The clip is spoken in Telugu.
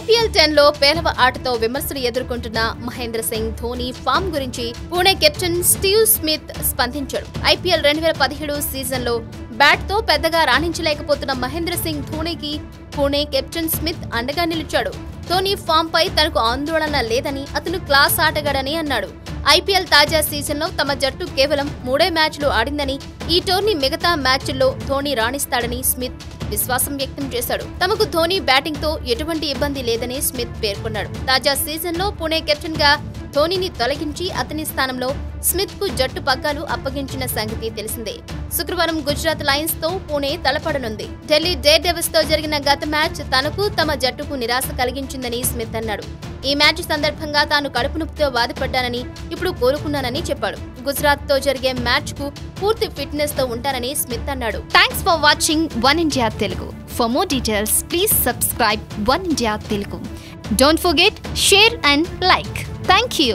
IPL 10లో పేలవ ఆటతో విమర్శలు ఎదుర్కొంటున్న మహేంద్ర సింగ్ ధోని ఫామ్ గురించి పుణె కెప్టెన్ స్టీవ్ స్మిత్ స్పందించాడు. IPL 2017 సీజన్లో బ్యాట్తో పెద్దగా రాణించలేకపోతున్న మహేంద్ర సింగ్ ధోనికి పుణె కెప్టెన్ స్మిత్ అండగా నిలిచాడు. ధోని ఫామ్ పై తనకు ఆందోళన లేదని, అతను క్లాస్ ఆటగాడని అన్నాడు. IPL తాజా సీజన్లో తమ జట్టు కేవలం 3 మ్యాచ్లు ఆడిందని, ఈ టోర్నీ మిగతా మ్యాచ్ల్లో ధోని రాణిస్తాడని స్మిత్ విశ్వాసం వ్యక్తం చేశాడు. తమకు ధోని బ్యాటింగ్ తో ఎటువంటి ఇబ్బంది లేదని స్మిత్ పేర్కొన్నాడు. తాజా సీజన్లో పుణె కెప్టెన్ గా ధోనిని తొలగించి అతని స్థానంలో స్మిత్ కు జట్టు పగ్గాలు అప్పగించిన సంగతి తెలిసిందే. శుక్రవారం గుజరాత్ లయన్స్ తో పుణె తలపడనుంది. ఢిల్లీ డేర్ డెవిల్స్ తో జరిగిన గత మ్యాచ్ తనకు తమ జట్టుకు నిరాశ కలిగించిందని స్మిత్ అన్నాడు. ఈ మ్యాచ్ సందర్భంగా తాను కడుపు నొప్పితో బాధపడ్డానని, ఇప్పుడు కోలుకున్నానని చెప్పాడు. గుజరాత్ తో జరిగే మ్యాచ్ కు పూర్తి ఫిట్నెస్ తో ఉంటానని స్మిత్ అన్నాడు. Thanks for watching one India Telugu. For more details please subscribe one India Telugu. Don't forget, share and like. Thank you.